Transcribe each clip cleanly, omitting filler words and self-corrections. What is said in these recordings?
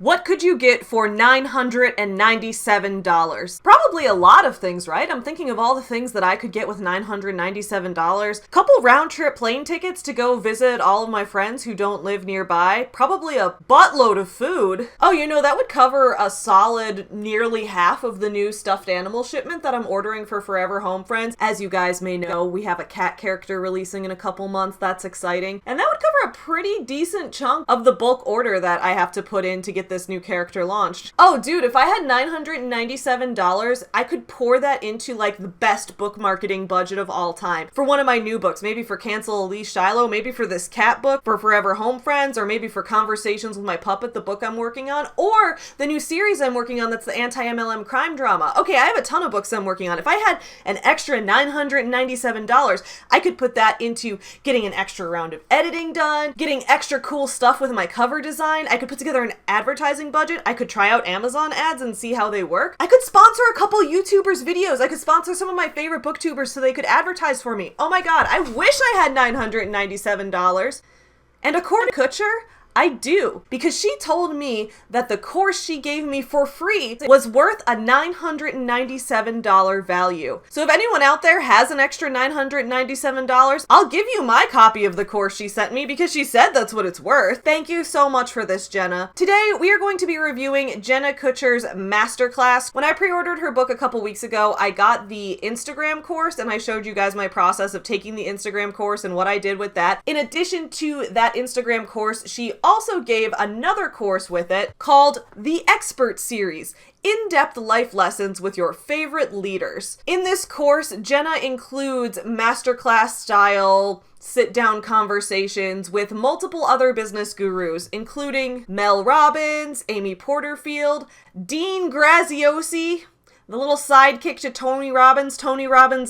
What could you get for $997? Probably a lot of things, right? I'm thinking of all the things that I could get with $997. Couple round trip plane tickets to go visit all of my friends who don't live nearby. Probably a buttload of food. Oh, you know, that would cover a solid nearly half of the new stuffed animal shipment that I'm ordering for Forever Home Friends. As you guys may know, we have a cat character releasing in a couple months. That's exciting. And that would cover a pretty decent chunk of the bulk order that I have to put in to get this new character launched. Oh, dude, if I had $997, I could pour that into like the best book marketing budget of all time. For one of my new books, maybe for Cancel Elise Shiloh, maybe for this cat book, for Forever Home Friends, or maybe for Conversations with My Puppet, the book I'm working on, or the new series I'm working on that's the anti-MLM crime drama. Okay, I have a ton of books I'm working on. If I had an extra $997, I could put that into getting an extra round of editing done, getting extra cool stuff with my cover design. I could put together an advertising budget. I could try out Amazon ads and see how they work. I could sponsor a couple YouTubers' videos. I could sponsor some of my favorite booktubers so they could advertise for me. Oh my god, I wish I had $997. And according to Kutcher, I do, because she told me that the course she gave me for free was worth a $997 value. So if anyone out there has an extra $997, I'll give you my copy of the course she sent me because she said that's what it's worth. Thank you so much for this, Jenna. Today, we are going to be reviewing Jenna Kutcher's masterclass. When I pre-ordered her book a couple weeks ago, I got the Instagram course and I showed you guys my process of taking the Instagram course and what I did with that. In addition to that Instagram course, she also gave another course with it called the Expert Series, in-depth life lessons with your favorite leaders. In this course, Jenna includes masterclass style sit-down conversations with multiple other business gurus, including Mel Robbins, Amy Porterfield, Dean Graziosi, the little sidekick to Tony Robbins'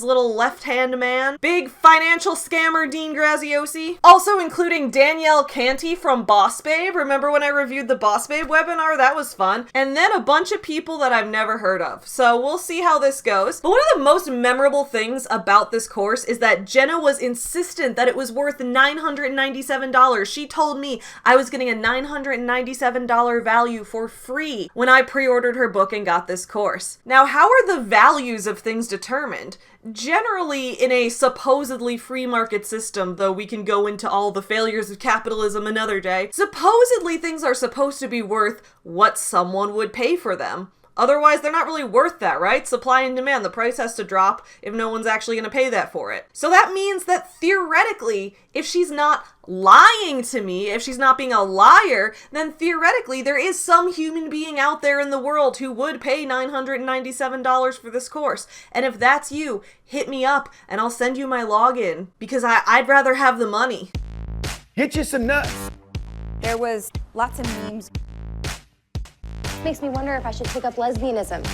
little left-hand man, big financial scammer Dean Graziosi, also including Danielle Canty from Boss Babe. Remember when I reviewed the Boss Babe webinar? That was fun. And then a bunch of people that I've never heard of. So we'll see how this goes. But one of the most memorable things about this course is that Jenna was insistent that it was worth $997. She told me I was getting a $997 value for free when I pre-ordered her book and got this course. Now, how are the values of things determined? Generally, in a supposedly free market system, though we can go into all the failures of capitalism another day, supposedly things are supposed to be worth what someone would pay for them. Otherwise, they're not really worth that, right? Supply and demand. The price has to drop if no one's actually going to pay that for it. So that means that theoretically, if she's not lying to me, if she's not being a liar, then theoretically there is some human being out there in the world who would pay $997 for this course. And if that's you, hit me up and I'll send you my login because I'd rather have the money. Hit you some nuts. There was lots of memes. Makes me wonder if I should take up lesbianism.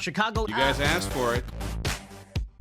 Chicago. You guys asked for it.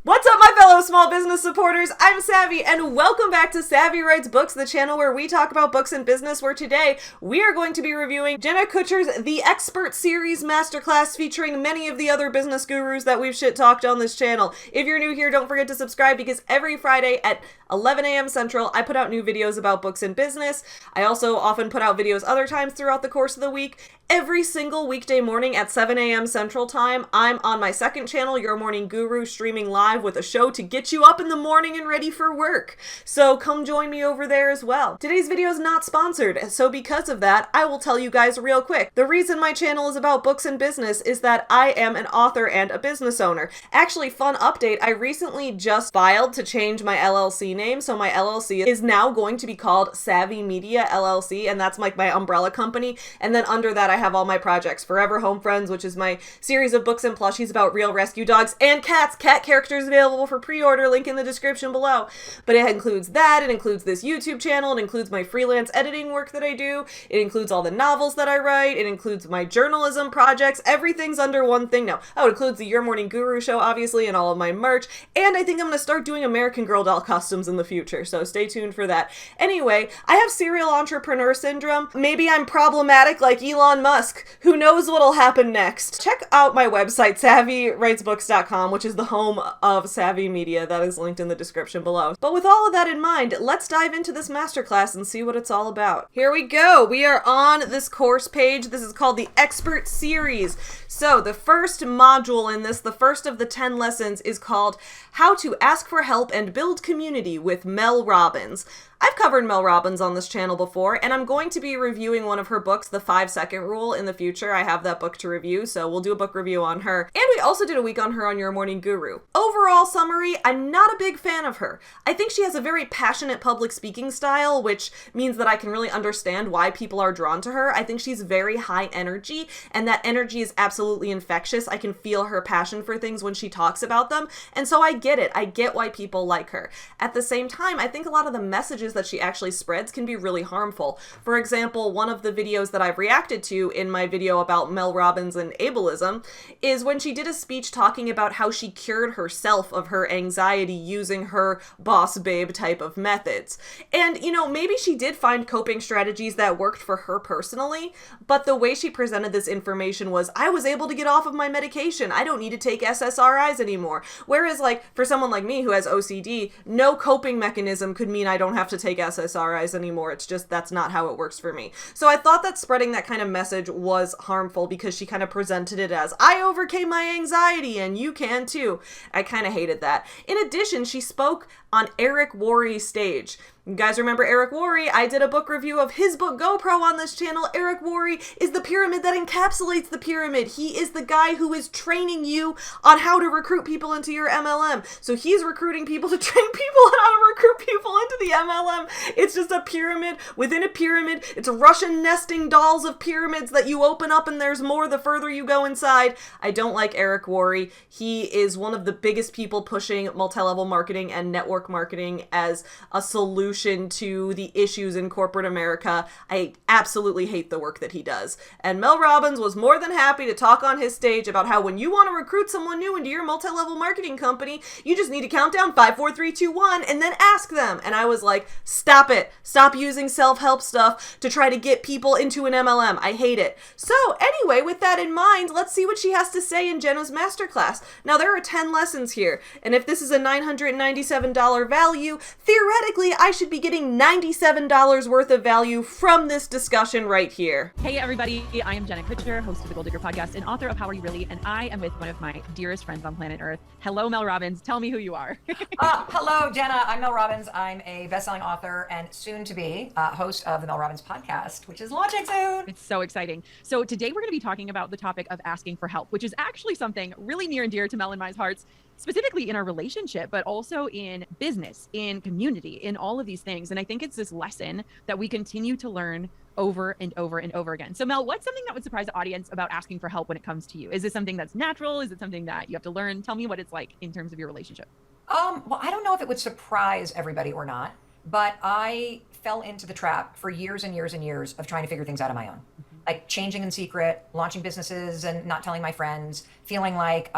What's up, my fellow small business supporters? I'm Savvy, and welcome back to Savvy Writes Books, the channel where we talk about books and business, where today we are going to be reviewing Jenna Kutcher's The Expert Series Masterclass, featuring many of the other business gurus that we've shit-talked on this channel. If you're new here, don't forget to subscribe, because every Friday at 11 a.m. Central, I put out new videos about books and business. I also often put out videos other times throughout the course of the week. Every single weekday morning at 7 a.m. Central Time, I'm on my second channel, Your Morning Guru, streaming live with a show to get you up in the morning and ready for work. So come join me over there as well. Today's video is not sponsored, so because of that, I will tell you guys real quick. The reason my channel is about books and business is that I am an author and a business owner. Actually, fun update, I recently just filed to change my LLC name, so my LLC is now going to be called Savvy Media LLC, and that's like my umbrella company, and then under that I have all my projects. Forever Home Friends, which is my series of books and plushies about real rescue dogs and cats. Cat characters available for pre-order, link in the description below. But it includes that, it includes this YouTube channel, it includes my freelance editing work that I do, it includes all the novels that I write, it includes my journalism projects, everything's under one thing now. Oh, it includes the Your Morning Guru show, obviously, and all of my merch, and I think I'm going to start doing American Girl doll customs in the future, so stay tuned for that. Anyway, I have serial entrepreneur syndrome. Maybe I'm problematic like Elon Musk. Who knows what'll happen next? Check out my website, savvywritesbooks.com, which is the home of Savvy Media. That is linked in the description below. But with all of that in mind, let's dive into this masterclass and see what it's all about. Here we go. We are on this course page. This is called the Expert Series. So the first module in this, the first of the 10 lessons, is called How to Ask for Help and Build Community with Mel Robbins. I've covered Mel Robbins on this channel before, and I'm going to be reviewing one of her books, The 5-Second Rule, in the future. I have that book to review, so we'll do a book review on her. And we also did a week on her on Your Morning Guru. Overall summary, I'm not a big fan of her. I think she has a very passionate public speaking style, which means that I can really understand why people are drawn to her. I think she's very high energy, and that energy is absolutely infectious. I can feel her passion for things when she talks about them, and so I get it. I get why people like her. At the same time, I think a lot of the messages that she actually spreads can be really harmful. For example, one of the videos that I've reacted to in my video about Mel Robbins and ableism is when she did a speech talking about how she cured herself of her anxiety using her boss babe type of methods. And, you know, maybe she did find coping strategies that worked for her personally, but the way she presented this information was, I was able to get off of my medication. I don't need to take SSRIs anymore. Whereas, like, for someone like me who has OCD, no coping mechanism could mean I don't have to take SSRIs anymore. It's just, that's not how it works for me. So I thought that spreading that kind of message was harmful because she kind of presented it as, I overcame my anxiety and you can too. I kind of hated that. In addition, she spoke on Eric Worre's stage. You guys remember Eric Worre? I did a book review of his book GoPro on this channel. Eric Worre is the pyramid that encapsulates the pyramid. He is the guy who is training you on how to recruit people into your MLM. So he's recruiting people to train people on how to recruit people into the MLM. It's just a pyramid within a pyramid. It's Russian nesting dolls of pyramids that you open up and there's more the further you go inside. I don't like Eric Worre. He is one of the biggest people pushing multi-level marketing and network marketing as a solution to the issues in corporate America. I absolutely hate the work that he does. And Mel Robbins was more than happy to talk on his stage about how when you want to recruit someone new into your multi-level marketing company, you just need to count down 5, 4, 3, 2, 1 and then ask them. And I was like, stop it. Stop using self-help stuff to try to get people into an MLM. I hate it. So anyway, with that in mind, let's see what she has to say in Jenna's masterclass. Now there are 10 lessons here, and if this is a $997 value, theoretically I should be getting $97 worth of value from this discussion right here. Hey everybody, I am Jenna Kutcher, host of the Gold Digger Podcast and author of How Are You Really? And I am with one of my dearest friends on planet Earth. Hello, Mel Robbins. Tell me who you are. Hello, Jenna. I'm Mel Robbins. I'm a best-selling author and soon-to-be host of the Mel Robbins Podcast, which is launching soon. It's so exciting. So today we're going to be talking about the topic of asking for help, which is actually something really near and dear to Mel and my hearts, specifically in our relationship, but also in business, in community, in all of these things. And I think it's this lesson that we continue to learn over and over and over again. So Mel, what's something that would surprise the audience about asking for help when it comes to you? Is this something that's natural? Is it something that you have to learn? Tell me what it's like in terms of your relationship. Well, I don't know if it would surprise everybody or not, but I fell into the trap for years and years and years of trying to figure things out on my own. Like changing in secret, launching businesses and not telling my friends, feeling like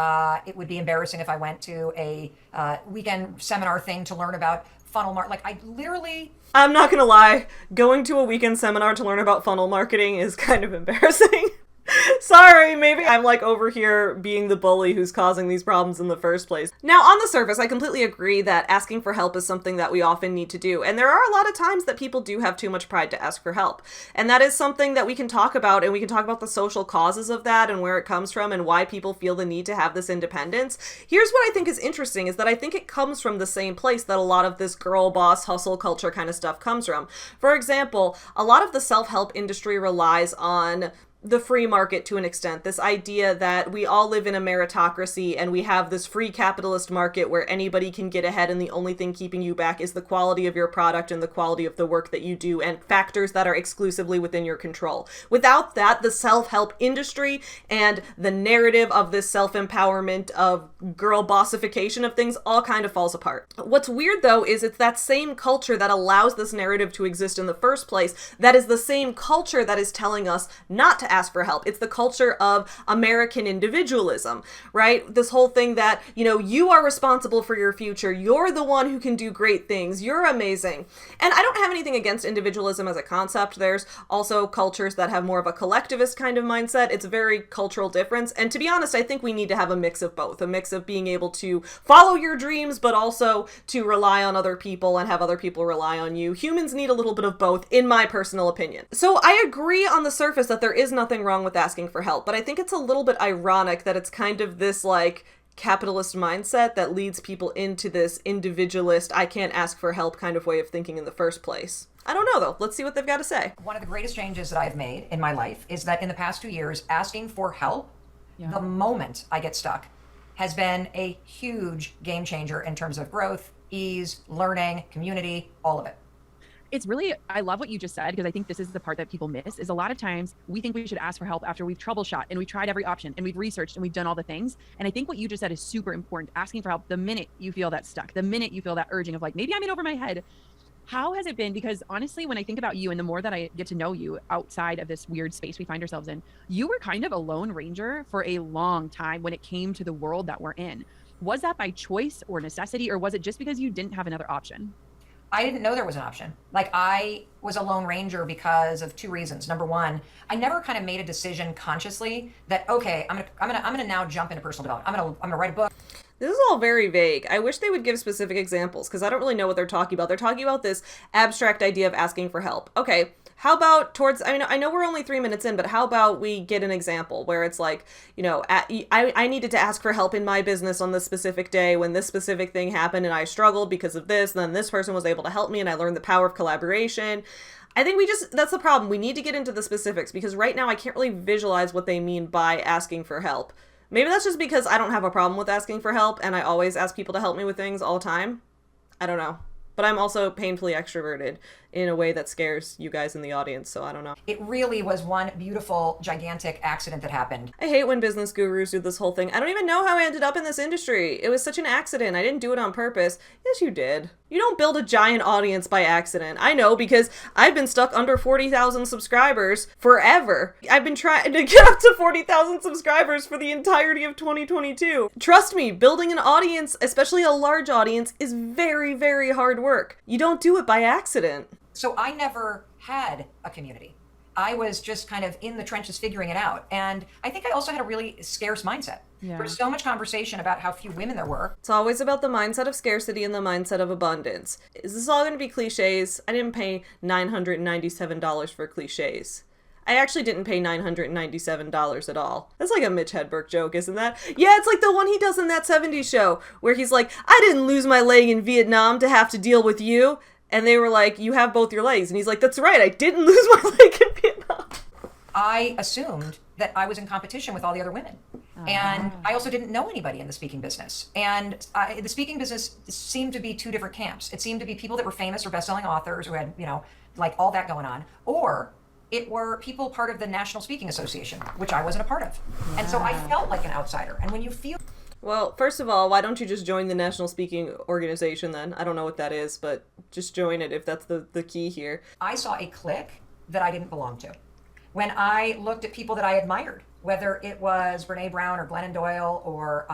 it would be embarrassing if I went to a weekend seminar thing to learn about funnel marketing. Like I literally... I'm not gonna lie, going to a weekend seminar to learn about funnel marketing is kind of embarrassing. Sorry, maybe I'm like over here being the bully who's causing these problems in the first place. Now, on the surface, I completely agree that asking for help is something that we often need to do. And there are a lot of times that people do have too much pride to ask for help. And that is something that we can talk about, and we can talk about the social causes of that and where it comes from and why people feel the need to have this independence. Here's what I think is interesting is that I think it comes from the same place that a lot of this girl boss hustle culture kind of stuff comes from. For example, a lot of the self-help industry relies on the free market to an extent. This idea that we all live in a meritocracy and we have this free capitalist market where anybody can get ahead and the only thing keeping you back is the quality of your product and the quality of the work that you do and factors that are exclusively within your control. Without that, the self-help industry and the narrative of this self-empowerment of girl bossification of things all kind of falls apart. What's weird though is it's that same culture that allows this narrative to exist in the first place that is the same culture that is telling us not to ask for help. It's the culture of American individualism, right? This whole thing that, you know, you are responsible for your future. You're the one who can do great things. You're amazing. And I don't have anything against individualism as a concept. There's also cultures that have more of a collectivist kind of mindset. It's a very cultural difference. And to be honest, I think we need to have a mix of both, a mix of being able to follow your dreams, but also to rely on other people and have other people rely on you. Humans need a little bit of both, in my personal opinion. So I agree on the surface that there is nothing wrong with asking for help, but I think it's a little bit ironic that it's kind of this like capitalist mindset that leads people into this individualist, I can't ask for help kind of way of thinking in the first place. I don't know though. Let's see what they've got to say. One of the greatest changes that I've made in my life is that in the past 2 years, asking for help, the moment I get stuck, has been a huge game changer in terms of growth, ease, learning, community, all of it. It's really, I love what you just said, because I think this is the part that people miss, is a lot of times we think we should ask for help after we've troubleshot and we've tried every option and we've researched and we've done all the things. And I think what you just said is super important. Asking for help the minute you feel that stuck, the minute you feel that urging of like, maybe I'm in over my head. How has it been? Because honestly, when I think about you and the more that I get to know you outside of this weird space we find ourselves in, you were kind of a lone ranger for a long time when it came to the world that we're in. Was that by choice or necessity, or was it just because you didn't have another option? I didn't know there was an option. Like, I was a lone ranger because of two reasons. Number one, I never kind of made a decision consciously that, okay, I'm gonna now jump into personal development. I'm gonna write a book. This is all very vague. I wish they would give specific examples because I don't really know what they're talking about. They're talking about this abstract idea of asking for help. Okay, how about I know we're only 3 minutes in, but how about we get an example where it's like, you know, I needed to ask for help in my business on this specific day when this specific thing happened and I struggled because of this, and then this person was able to help me and I learned the power of collaboration. I think that's the problem. We need to get into the specifics because right now I can't really visualize what they mean by asking for help. Maybe that's just because I don't have a problem with asking for help and I always ask people to help me with things all the time. I don't know. But I'm also painfully extroverted in a way that scares you guys in the audience, so I don't know. It really was one beautiful, gigantic accident that happened. I hate when business gurus do this whole thing. I don't even know how I ended up in this industry. It was such an accident. I didn't do it on purpose. Yes, you did. You don't build a giant audience by accident. I know because I've been stuck under 40,000 subscribers forever. I've been trying to get up to 40,000 subscribers for the entirety of 2022. Trust me, building an audience, especially a large audience, is very, very hard work. You don't do it by accident. So I never had a community. I was just kind of in the trenches figuring it out. And I think I also had a really scarce mindset. Yeah. There's so much conversation about how few women there were. It's always about the mindset of scarcity and the mindset of abundance. Is this all going to be cliches? I didn't pay $997 for cliches. I actually didn't pay $997 at all. That's like a Mitch Hedberg joke, isn't that? Yeah, it's like the one he does in that 70s show where he's like, I didn't lose my leg in Vietnam to have to deal with you. And they were like, you have both your legs. And he's like, that's right, I didn't lose my leg in Vietnam. I assumed that I was in competition with all the other women. And I also didn't know anybody in the speaking business. And the speaking business seemed to be two different camps. It seemed to be people that were famous or best-selling authors who had, you know, like all that going on. Or it were people part of the National Speaking Association, which I wasn't a part of. And so I felt like an outsider. And when you feel... Well, first of all, why don't you just join the National Speaking Organization then? I don't know what that is, but just join it if that's the key here. I saw a clique that I didn't belong to. When I looked at people that I admired, whether it was Brene Brown or Glennon Doyle or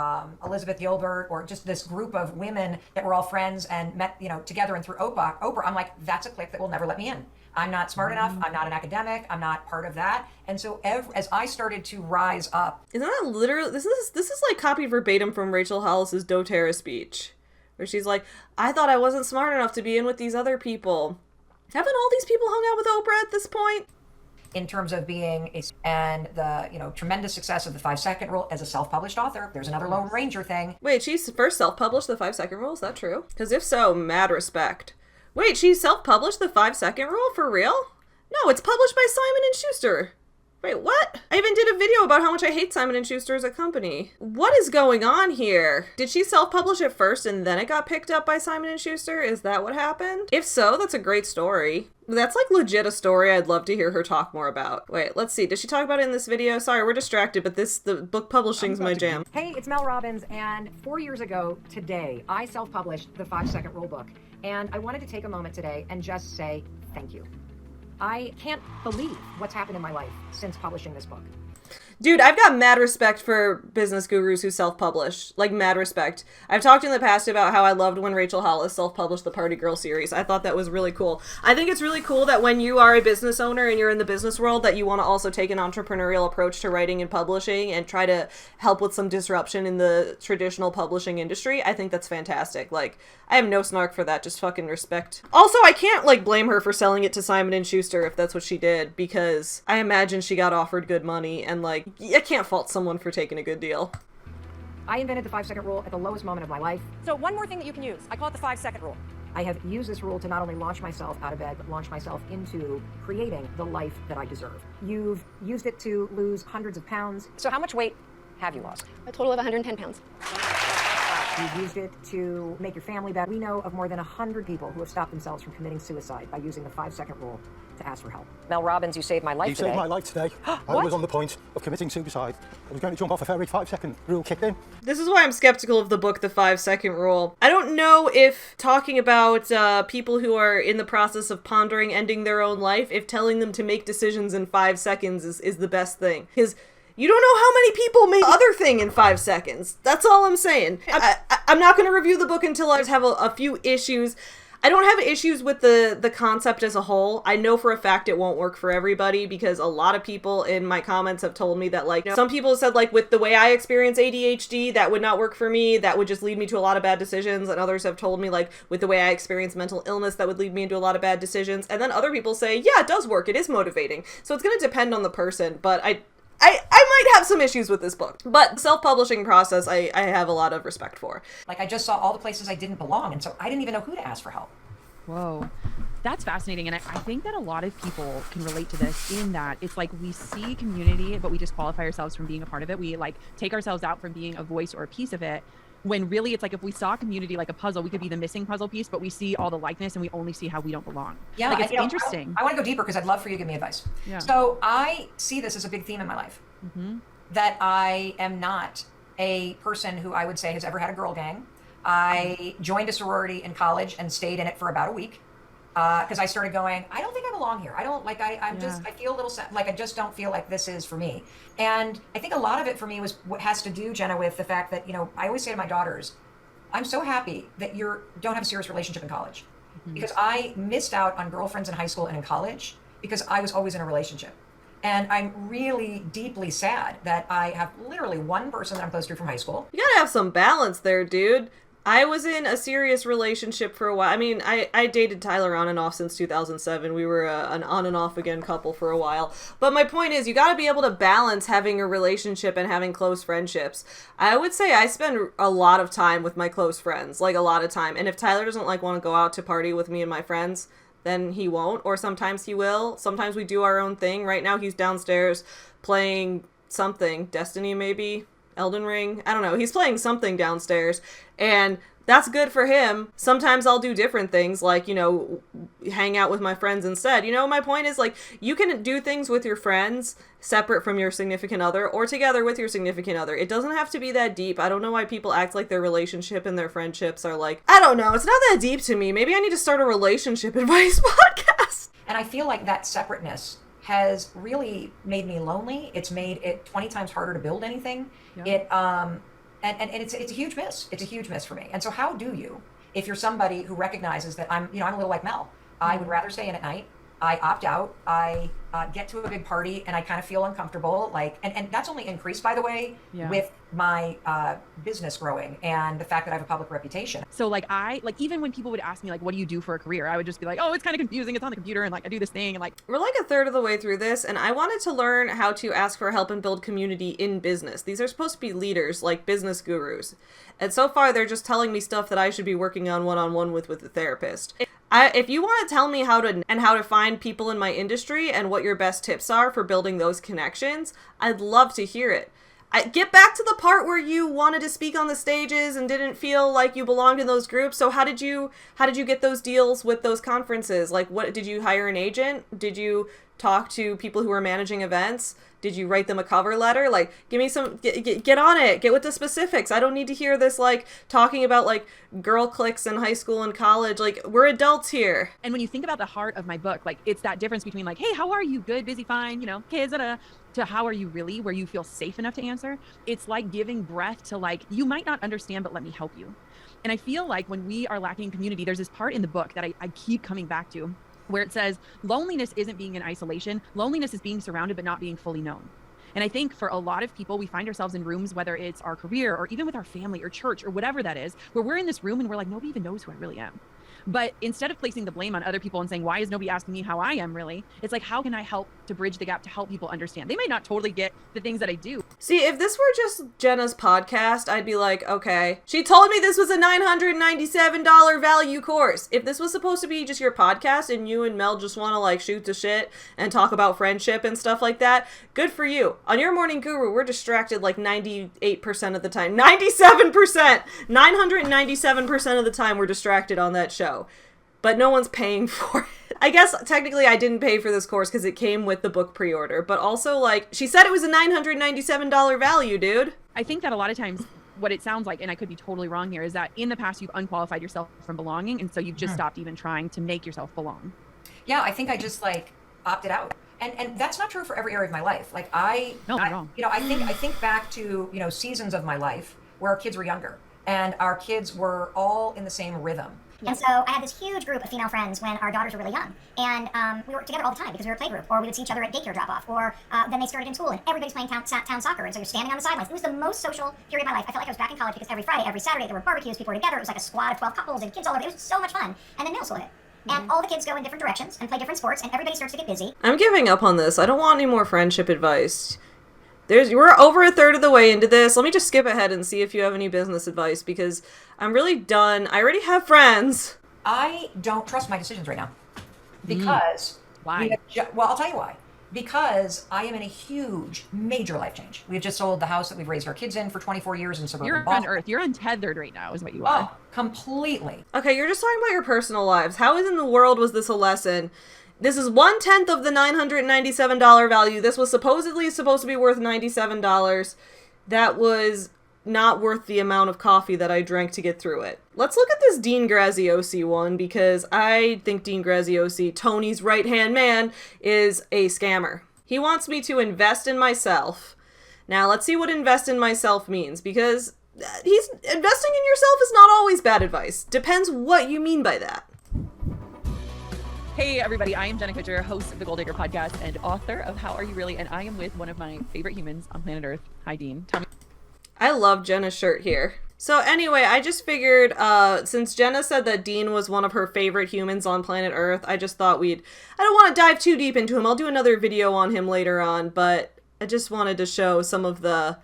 Elizabeth Gilbert or just this group of women that were all friends and met, you know, together and through Oprah, I'm like, that's a clique that will never let me in. I'm not smart enough. I'm not an academic. I'm not part of that. And so as I started to rise up. Isn't that literally, this is like copied verbatim from Rachel Hollis's doTERRA speech, where she's like, I thought I wasn't smart enough to be in with these other people. Haven't all these people hung out with Oprah at this point? In terms of being and the, you know, tremendous success of the 5-second rule as a self-published author. There's another Lone Ranger thing. Wait, she first self-published the 5-second rule? Is that true? Because if so, mad respect. Wait, she self-published the 5-second rule for real? No, it's published by Simon & Schuster. Wait, what? I even did a video about how much I hate Simon & Schuster as a company. What is going on here? Did she self-publish it first and then it got picked up by Simon & Schuster? Is that what happened? If so, that's a great story. That's like legit a story I'd love to hear her talk more about. Wait, let's see. Did she talk about it in this video? Sorry, we're distracted, but the book publishing's my jam. Hey, it's Mel Robbins, and 4 years ago today, I self-published the 5-second rule book. And I wanted to take a moment today and just say thank you. I can't believe what's happened in my life since publishing this book. Dude, I've got mad respect for business gurus who self-publish. Like, mad respect. I've talked in the past about how I loved when Rachel Hollis self-published the Party Girl series. I thought that was really cool. I think it's really cool that when you are a business owner and you're in the business world, that you want to also take an entrepreneurial approach to writing and publishing and try to help with some disruption in the traditional publishing industry. I think that's fantastic. Like, I have no snark for that, just fucking respect. Also, I can't, like, blame her for selling it to Simon & Schuster if that's what she did, because I imagine she got offered good money, and, like, I can't fault someone for taking a good deal. I invented the 5-second rule at the lowest moment of my life. So one more thing that you can use. I call it the 5-second rule. I have used this rule to not only launch myself out of bed, but launch myself into creating the life that I deserve. You've used it to lose hundreds of pounds. So how much weight have you lost? A total of 110 pounds. You've used it to make your family better. We know of more than 100 people who have stopped themselves from committing suicide by using the 5-second rule to ask for help. Mel Robbins, you saved my life You today. saved my life today. I was on the point of committing suicide. I was going to jump off a ferry, 5-second rule kicked in. This is why I'm skeptical of the book, The 5-Second Rule. I don't know if talking about people who are in the process of pondering ending their own life, if telling them to make decisions in 5 seconds is the best thing. Because you don't know how many people make other thing in 5 seconds. That's all I'm saying. I'm not going to review the book until I have a few issues. I don't have issues with the concept as a whole. I know for a fact it won't work for everybody, because a lot of people in my comments have told me that, like, some people said, like, with the way I experience ADHD, that would not work for me. That would just lead me to a lot of bad decisions. And others have told me, like, with the way I experience mental illness, that would lead me into a lot of bad decisions. And then other people say, yeah, it does work. It is motivating. So it's going to depend on the person. But I might have some issues with this book, but self-publishing process, I have a lot of respect for. Like, I just saw all the places I didn't belong, and so I didn't even know who to ask for help. Whoa. That's fascinating. And I think that a lot of people can relate to this, in that it's like we see community, but we disqualify ourselves from being a part of it. We, like, take ourselves out from being a voice or a piece of it, when really it's like, if we saw community like a puzzle, we could be the missing puzzle piece, but we see all the likeness and we only see how we don't belong. Yeah, like, it's interesting. I want to go deeper because I'd love for you to give me advice. Yeah. So I see this as a big theme in my life. Mm-hmm. That I am not a person who I would say has ever had a girl gang. I joined a sorority in college and stayed in it for about a week because I started going, I don't think I belong here. I don't, like, I feel a little sad. Like, I just don't feel like this is for me. And I think a lot of it for me was what has to do, Jenna, with the fact that, you know, I always say to my daughters, I'm so happy that you don't have a serious relationship in college, because I missed out on girlfriends in high school and in college because I was always in a relationship. And I'm really deeply sad that I have literally one person that I'm close to from high school. You gotta have some balance there, dude. I was in a serious relationship for a while. I mean, I dated Tyler on and off since 2007. We were an on and off again couple for a while. But my point is, you gotta be able to balance having a relationship and having close friendships. I would say I spend a lot of time with my close friends, like a lot of time. And if Tyler doesn't, like, want to go out to party with me and my friends, then he won't, or sometimes he will. Sometimes we do our own thing. Right now he's downstairs playing something. Destiny, maybe? Elden Ring? I don't know. He's playing something downstairs, and that's good for him. Sometimes I'll do different things, like, you know, hang out with my friends instead. You know, my point is, like, you can do things with your friends separate from your significant other, or together with your significant other. It doesn't have to be that deep. I don't know why people act like their relationship and their friendships are, like, I don't know. It's not that deep to me. Maybe I need to start a relationship advice podcast. And I feel like that separateness has really made me lonely. It's made it 20 times harder to build anything. Yeah. It's a huge miss. It's a huge miss for me. And so how do you, if you're somebody who recognizes that I'm a little like Mel, I would rather stay in at night. I opt out. I get to a big party and I kind of feel uncomfortable. Like, and that's only increased, by the way, with my business growing and the fact that I have a public reputation. So, like, even when people would ask me, like, what do you do for a career? I would just be like, oh, it's kind of confusing. It's on the computer, and, like, I do this thing, and, like. We're like a third of the way through this, and I wanted to learn how to ask for help and build community in business. These are supposed to be leaders, like business gurus. And so far, they're just telling me stuff that I should be working on one-on-one with a therapist. If you want to tell me how to find people in my industry and what your best tips are for building those connections, I'd love to hear it. Get back to the part where you wanted to speak on the stages and didn't feel like you belonged in those groups. So how did you get those deals with those conferences? Like, what did you hire an agent? Did you talk to people who are managing events? Did you write them a cover letter? Like, give me some, get on it. Get with the specifics. I don't need to hear this, like, talking about, like, girl cliques in high school and college. Like, we're adults here. And when you think about the heart of my book, like, it's that difference between, like, hey, how are you? Good, busy, fine, you know, kids, to how are you really, where you feel safe enough to answer. It's like giving breath to, like, you might not understand, but let me help you. And I feel like when we are lacking community, there's this part in the book that I keep coming back to, where it says loneliness isn't being in isolation. Loneliness is being surrounded but not being fully known. And I think for a lot of people, we find ourselves in rooms, whether it's our career or even with our family or church or whatever that is, where we're in this room and we're like, nobody even knows who I really am. But instead of placing the blame on other people and saying, why is nobody asking me how I am really? It's like, how can I help to bridge the gap to help people understand? They may not totally get the things that I do. See, if this were just Jenna's podcast, I'd be like, okay, she told me this was a $997 value course. If this was supposed to be just your podcast and you and Mel just want to like shoot the shit and talk about friendship and stuff like that, good for you. On Your Morning Guru, we're distracted like 98% of the time. 97%! 997% of the time we're distracted on that show. But no one's paying for it. I guess technically I didn't pay for this course because it came with the book pre-order, but also like she said it was a $997 value, dude. I think that a lot of times what it sounds like, and I could be totally wrong here, is that in the past you've unqualified yourself from belonging, and so you've just stopped even trying to make yourself belong. Yeah, I think I just like opted out. And that's not true for every area of my life. Like I think back to, you know, seasons of my life where our kids were younger and our kids were all in the same rhythm. And so I had this huge group of female friends when our daughters were really young. And we were together all the time because we were a playgroup, or we would see each other at daycare drop-off, or then they started in school and everybody's playing town soccer. And so you're standing on the sidelines. It was the most social period of my life. I felt like I was back in college because every Friday, every Saturday, there were barbecues, people were together. It was like a squad of 12 couples and kids all over. It was so much fun. And then middle school hit. And all the kids go in different directions and play different sports, and everybody starts to get busy. I'm giving up on this. I don't want any more friendship advice. We're over a third of the way into this. Let me just skip ahead and see if you have any business advice, because I'm really done. I already have friends. I don't trust my decisions right now because Why? Well, I'll tell you why. Because I am in a huge, major life change. We've just sold the house that we've raised our kids in for 24 years in suburban You're Boston. on Earth. You're untethered right now, is what you are. Oh, completely. Okay, you're just talking about your personal lives. How in the world was this a lesson? This is 1/10 of the $997 value. This was supposedly supposed to be worth $97. That was not worth the amount of coffee that I drank to get through it. Let's look at this Dean Graziosi one, because I think Dean Graziosi, Tony's right-hand man, is a scammer. He wants me to invest in myself. Now, let's see what invest in myself means, because investing in yourself is not always bad advice. Depends what you mean by that. Hey everybody, I am Jenna Kutcher, host of the Gold Digger podcast and author of How Are You Really? And I am with one of my favorite humans on planet Earth. Hi Dean, tell me. I love Jenna's shirt here. So anyway, I just figured, since Jenna said that Dean was one of her favorite humans on planet Earth, I just thought I don't want to dive too deep into him. I'll do another video on him later on, but I just wanted to show some of the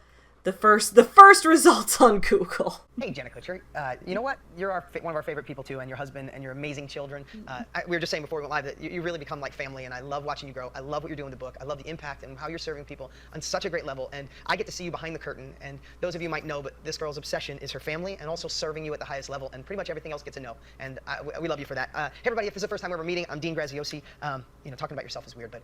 first results on Google. Hey, Jenna Kutcher. You know what? You're one of our favorite people too, and your husband and your amazing children. We were just saying before we went live that you really become like family, and I love watching you grow. I love what you're doing in the book. I love the impact and how you're serving people on such a great level. And I get to see you behind the curtain. And those of you might know, but this girl's obsession is her family and also serving you at the highest level. And pretty much everything else gets a no. And we love you for that. Hey, everybody, if this is the first time we're ever meeting, I'm Dean Graziosi. You know, talking about yourself is weird, but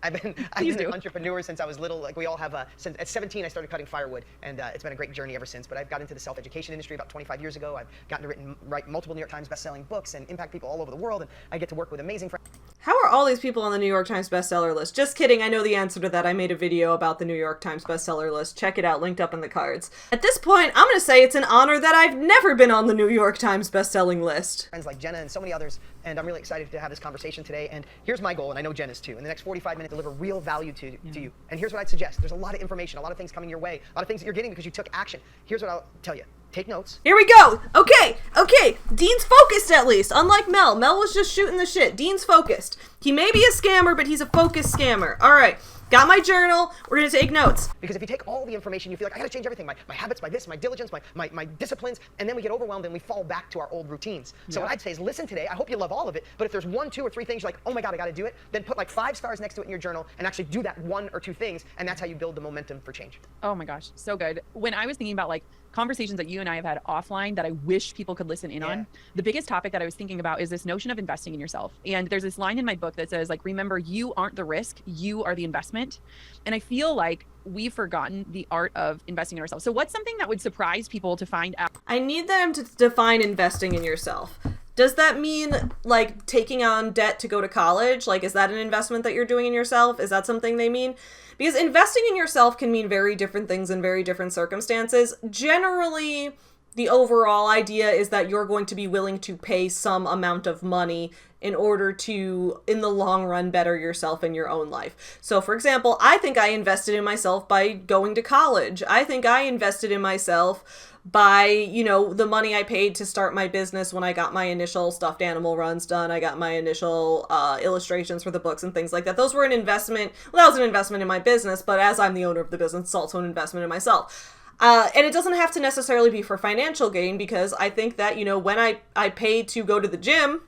I've been an entrepreneur since I was little. Like we all have. Since at 17, I started cutting firewood, and it's been a great journey ever since. But I've got into the self-education industry about 25 years ago. I've gotten to write multiple New York Times best-selling books and impact people all over the world, and I get to work with amazing friends. How are all these people on the New York Times bestseller list? Just kidding, I know the answer to that. I made a video about the New York Times bestseller list. Check it out, linked up in the cards. At this point, I'm gonna say it's an honor that I've never been on the New York Times bestselling list. Friends like Jenna and so many others, and I'm really excited to have this conversation today. And here's my goal, and I know Jenna's too. In the next 45 minutes, deliver real value to you. And here's what I'd suggest. There's a lot of information, a lot of things coming your way, a lot of things that you're getting because you took action. Here's what I'll tell you. Take notes. Here we go. Okay. Dean's focused at least. Unlike Mel. Mel was just shooting the shit. Dean's focused. He may be a scammer, but he's a focused scammer. All right. Got my journal. We're going to take notes. Because if you take all the information, you feel like, I gotta change everything, my habits, my this, my diligence, my disciplines, and then we get overwhelmed and we fall back to our old routines. So what I'd say is listen today, I hope you love all of it, but if there's 1, 2, or 3 things you're like, oh my God, I gotta do it, then put like 5 stars next to it in your journal and actually do that 1 or 2 things, and that's how you build the momentum for change. Oh my gosh, so good. When I was thinking about like conversations that you and I have had offline that I wish people could listen in on, the biggest topic that I was thinking about is this notion of investing in yourself. And there's this line in my book that says, like, remember, you aren't the risk, you are the investment. And I feel like we've forgotten the art of investing in ourselves. So what's something that would surprise people to find out? I need them to define investing in yourself. Does that mean like taking on debt to go to college? Like, is that an investment that you're doing in yourself? Is that something they mean? Because investing in yourself can mean very different things in very different circumstances. Generally, the overall idea is that you're going to be willing to pay some amount of money in order to, in the long run, better yourself in your own life. So, for example, I think I invested in myself by going to college. I think I invested in myself by, you know, the money I paid to start my business when I got my initial stuffed animal runs done. I got my initial illustrations for the books and things like that. Those were an investment. Well, that was an investment in my business, but as I'm the owner of the business, it's also an investment in myself. And it doesn't have to necessarily be for financial gain, because I think that, you know, when I paid to go to the gym,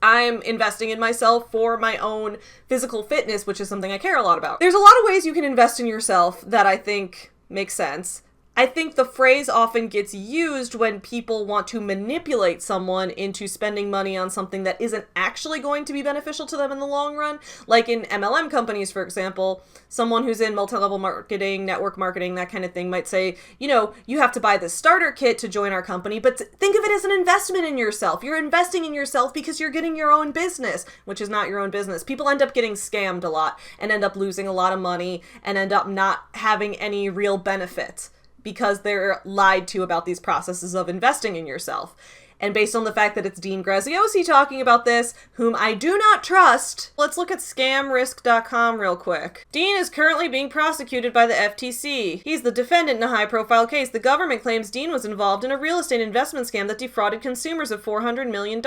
I'm investing in myself for my own physical fitness, which is something I care a lot about. There's a lot of ways you can invest in yourself that I think make sense. I think the phrase often gets used when people want to manipulate someone into spending money on something that isn't actually going to be beneficial to them in the long run. Like in MLM companies, for example, someone who's in multi-level marketing, network marketing, that kind of thing might say, you know, you have to buy this starter kit to join our company, but think of it as an investment in yourself. You're investing in yourself because you're getting your own business, which is not your own business. People end up getting scammed a lot and end up losing a lot of money and end up not having any real benefit, because they're lied to about these processes of investing in yourself. And based on the fact that it's Dean Graziosi talking about this, whom I do not trust, let's look at scamrisk.com real quick. Dean is currently being prosecuted by the FTC. He's the defendant in a high-profile case. The government claims Dean was involved in a real estate investment scam that defrauded consumers of $400 million.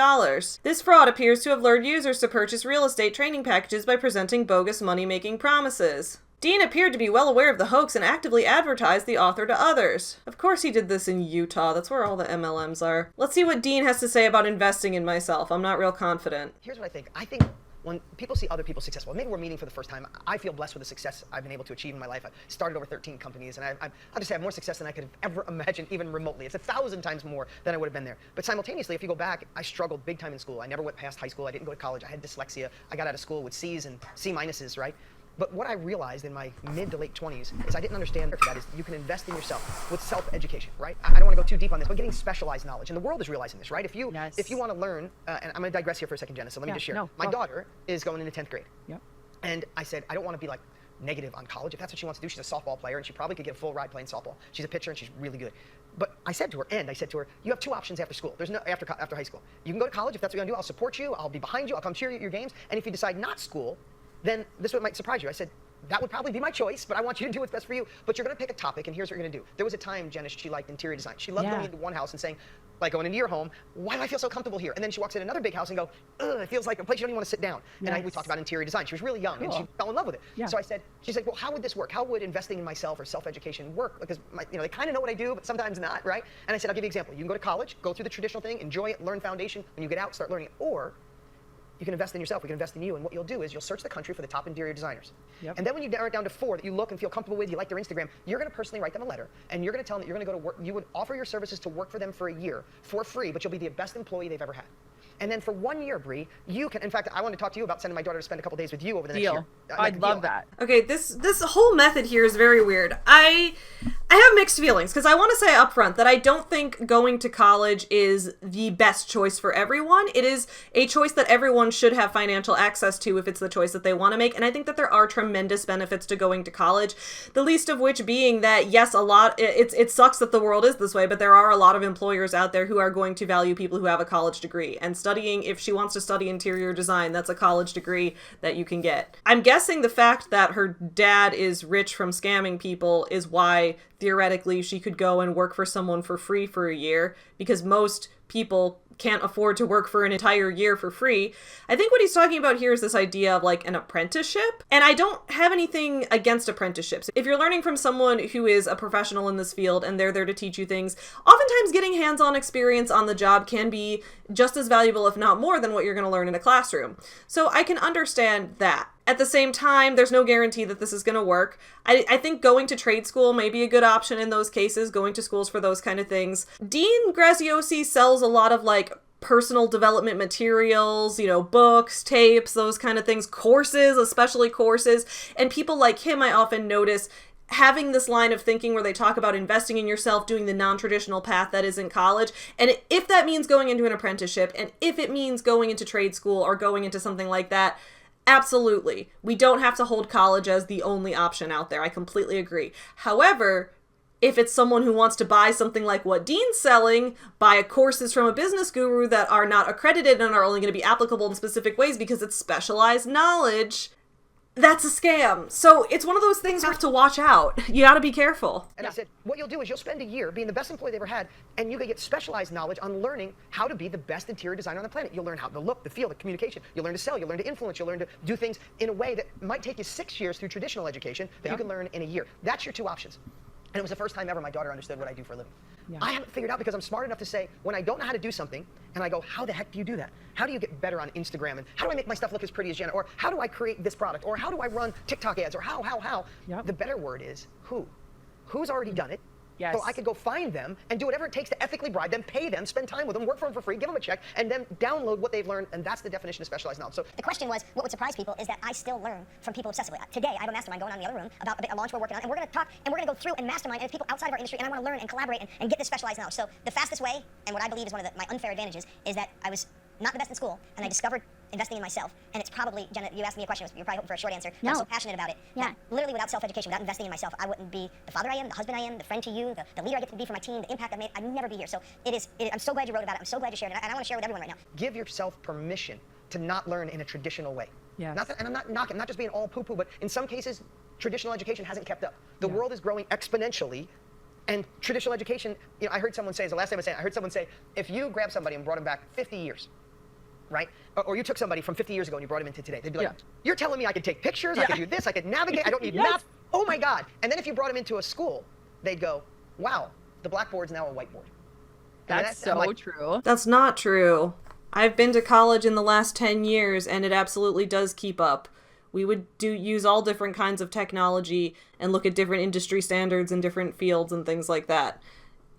This fraud appears to have lured users to purchase real estate training packages by presenting bogus money-making promises. Dean appeared to be well aware of the hoax and actively advertised the author to others. Of course he did this in Utah. That's where all the MLMs are. Let's see what Dean has to say about investing in myself. I'm not real confident. Here's what I think. I think when people see other people successful, maybe we're meeting for the first time, I feel blessed with the success I've been able to achieve in my life. I've started over 13 companies, and I'll just say I have more success than I could have ever imagined, even remotely. It's 1,000 times more than I would have been there. But simultaneously, if you go back, I struggled big time in school. I never went past high school. I didn't go to college. I had dyslexia. I got out of school with C's and C minuses, right? But what I realized in my mid to late 20s is I didn't understand that is you can invest in yourself with self-education, right? I don't want to go too deep on this, but getting specialized knowledge. And the world is realizing this, right? If you want to learn, and I'm going to digress here for a second, Jenna, so let me just share. My daughter is going into 10th grade. Yep. And I said, I don't want to be like negative on college. If that's what she wants to do, she's a softball player, and she probably could get a full ride playing softball. She's a pitcher, and she's really good. But I said to her, you have 2 options after school. There's no after high school. You can go to college if that's what you want to do. I'll support you. I'll be behind you. I'll come cheer you at your games. And if you decide not school, then this is what might surprise you. I said, that would probably be my choice, but I want you to do what's best for you. But you're going to pick a topic, and here's what you're going to do. There was a time, Jenna, she liked interior design. She loved going into one house and saying, like going into your home, why do I feel so comfortable here? And then she walks in another big house and go, ugh, it feels like a place you don't even want to sit down. And we talked about interior design. She was really young, and she fell in love with it. So I said, she's like, well, how would this work? How would investing in myself or self-education work? Because they kind of know what I do, but sometimes not, right? And I said, I'll give you an example. You can go to college, go through the traditional thing, enjoy it, learn foundation. When you get out, start learning it. Or you can invest in yourself. We can invest in you. And what you'll do is you'll search the country for the top interior designers. And then when you narrow it down to 4 that you look and feel comfortable with, you like their Instagram, you're going to personally write them a letter. And you're going to tell them that you're going to go to work. You would offer your services to work for them for a year for free, but you'll be the best employee they've ever had. And then for 1 year, Bree, you can, in fact, I want to talk to you about sending my daughter to spend a couple days with you over the next year. I'd love that. Okay, this whole method here is very weird. I have mixed feelings, because I want to say up front that I don't think going to college is the best choice for everyone. It is a choice that everyone should have financial access to if it's the choice that they want to make. And I think that there are tremendous benefits to going to college, the least of which being that, yes, it sucks that the world is this way, but there are a lot of employers out there who are going to value people who have a college degree. And studying, if she wants to study interior design, that's a college degree that you can get. I'm guessing the fact that her dad is rich from scamming people is why theoretically she could go and work for someone for free for a year, because most people can't afford to work for an entire year for free. I think what he's talking about here is this idea of like an apprenticeship. And I don't have anything against apprenticeships. If you're learning from someone who is a professional in this field and they're there to teach you things, oftentimes getting hands-on experience on the job can be just as valuable, if not more, than what you're going to learn in a classroom. So I can understand that. At the same time, there's no guarantee that this is going to work. I think going to trade school may be a good option in those cases, going to schools for those kind of things. Dean Graziosi sells a lot of like personal development materials, books, tapes, those kind of things, courses, especially courses. And people like him, I often notice, having this line of thinking where they talk about investing in yourself, doing the non-traditional path that is in college. And if that means going into an apprenticeship, and if it means going into trade school or going into something like that, absolutely. We don't have to hold college as the only option out there. I completely agree. However, if it's someone who wants to buy something like what Dean's selling, buy courses from a business guru that are not accredited and are only going to be applicable in specific ways because it's specialized knowledge, that's a scam. So it's one of those things you have to watch out. You got to be careful. And I said, what you'll do is you'll spend a year being the best employee they ever had, and you're going to get specialized knowledge on learning how to be the best interior designer on the planet. You'll learn how the look, the feel, the communication. You'll learn to sell. You'll learn to influence. You'll learn to do things in a way that might take you 6 years through traditional education that you can learn in a year. That's your two options. And it was the first time ever my daughter understood what I do for a living. Yeah. I haven't figured out, because I'm smart enough to say, when I don't know how to do something, and I go, how the heck do you do that? How do you get better on Instagram? And how do I make my stuff look as pretty as Jenna? Or how do I create this product? Or how do I run TikTok ads? Or how? Yep. The better word is who. Who's already done it? Yes. So I could go find them and do whatever it takes to ethically bribe them, pay them, spend time with them, work for them for free, give them a check, and then download what they've learned, and that's the definition of specialized knowledge. So the question was, what would surprise people is that I still learn from people obsessively. Today, I have a mastermind going on in the other room about a launch we're working on, and we're going to talk, and we're going to go through and mastermind, and it's people outside of our industry, and I want to learn and collaborate and get this specialized knowledge. So the fastest way, and what I believe is one of my unfair advantages, is that I was not the best in school, and I discovered investing in myself. And it's probably, Jenna, you asked me a question, you're probably hoping for a short answer. No. I'm so passionate about it. Yeah. Literally without self-education, without investing in myself, I wouldn't be the father I am, the husband I am, the friend to you, the leader I get to be for my team, the impact I've made. I'd never be here. So I'm so glad you wrote about it. I'm so glad you shared it. And I want to share it with everyone right now. Give yourself permission to not learn in a traditional way. Yes. And I'm not knocking, not just being all poo-poo, but in some cases, traditional education hasn't kept up. The world is growing exponentially. And traditional education, I heard someone say, the last time I said, I heard someone say, if you grab somebody and brought them back 50 years, right? Or you took somebody from 50 years ago and you brought them into today. They'd be like, you're telling me I could take pictures, I could do this, I could navigate, I don't need math. Oh my God. And then if you brought them into a school, they'd go, wow, the blackboard's now a whiteboard. That's so true. That's not true. I've been to college in the last 10 years and it absolutely does keep up. We would use all different kinds of technology and look at different industry standards in different fields and things like that.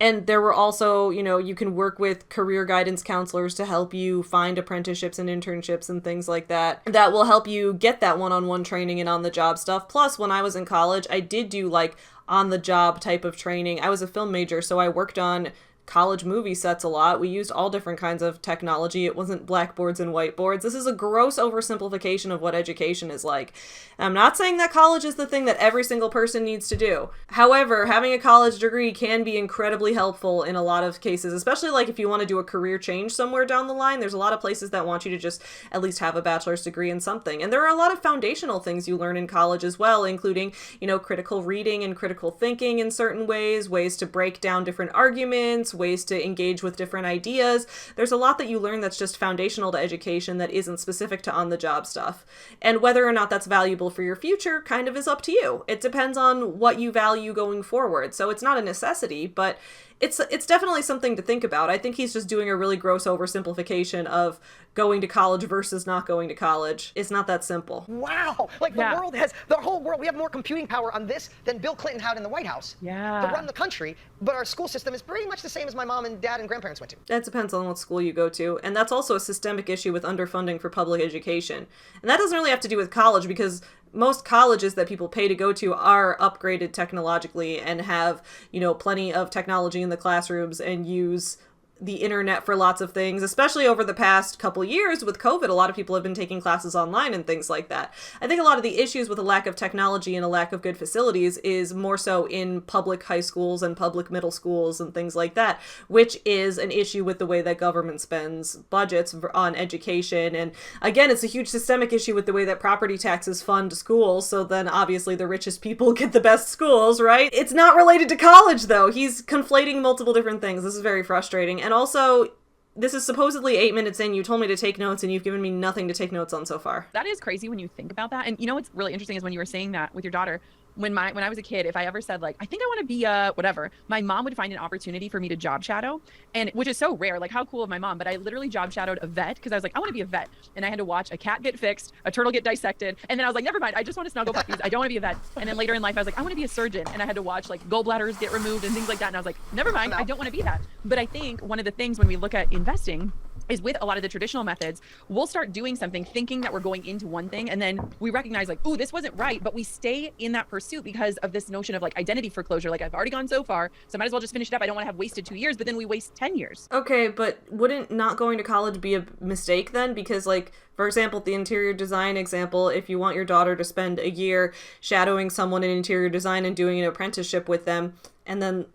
And there were also, you can work with career guidance counselors to help you find apprenticeships and internships and things like that. That will help you get that one-on-one training and on-the-job stuff. Plus, when I was in college, I did do like on-the-job type of training. I was a film major, so I worked on college movie sets a lot. We used all different kinds of technology. It wasn't blackboards and whiteboards. This is a gross oversimplification of what education is like. And I'm not saying that college is the thing that every single person needs to do. However, having a college degree can be incredibly helpful in a lot of cases, especially like if you want to do a career change somewhere down the line. There's a lot of places that want you to just at least have a bachelor's degree in something. And there are a lot of foundational things you learn in college as well, including, critical reading and critical thinking in certain ways to break down different arguments, ways to engage with different ideas. There's a lot that you learn that's just foundational to education that isn't specific to on-the-job stuff. And whether or not that's valuable for your future kind of is up to you. It depends on what you value going forward. So it's not a necessity, but it's definitely something to think about. I think he's just doing a really gross oversimplification of going to college versus not going to college. It's not that simple. Wow. Like the whole world, we have more computing power on this than Bill Clinton had in the White House to run the country. But our school system is pretty much the same as my mom and dad and grandparents went to. That depends on what school you go to. And that's also a systemic issue with underfunding for public education. And that doesn't really have to do with college, because most colleges that people pay to go to are upgraded technologically and have, plenty of technology in the classrooms and use the internet for lots of things, especially over the past couple years with COVID. A lot of people have been taking classes online and things like that. I think a lot of the issues with a lack of technology and a lack of good facilities is more so in public high schools and public middle schools and things like that, which is an issue with the way that government spends budgets on education. And again, it's a huge systemic issue with the way that property taxes fund schools. So then obviously the richest people get the best schools, right? It's not related to college though. He's conflating multiple different things. This is very frustrating. And also, this is supposedly 8 minutes in. You told me to take notes, and you've given me nothing to take notes on so far. That is crazy when you think about that. And you know what's really interesting is when you were saying that with your daughter, when I was a kid, if I ever said like, I think I want to be a whatever, my mom would find an opportunity for me to job shadow, and which is so rare. Like, how cool of my mom. But I literally job shadowed a vet because I was like, I want to be a vet, and I had to watch a cat get fixed, a turtle get dissected, and then I was like, never mind, I just want to snuggle puppies. I don't want to be a vet. And then later in life, I was like, I want to be a surgeon, and I had to watch like gallbladders get removed and things like that. And I was like, never mind, I don't want to be that. But I think one of the things when we look at investing is with a lot of the traditional methods, we'll start doing something thinking that we're going into one thing, and then we recognize like, ooh, this wasn't right, but we stay in that pursuit because of this notion of like identity foreclosure. Like, I've already gone so far, so I might as well just finish it up. I don't want to have wasted 2 years, but then we waste 10 years. Okay, but wouldn't not going to college be a mistake then? Because like, for example, the interior design example, if you want your daughter to spend a year shadowing someone in interior design and doing an apprenticeship with them, and then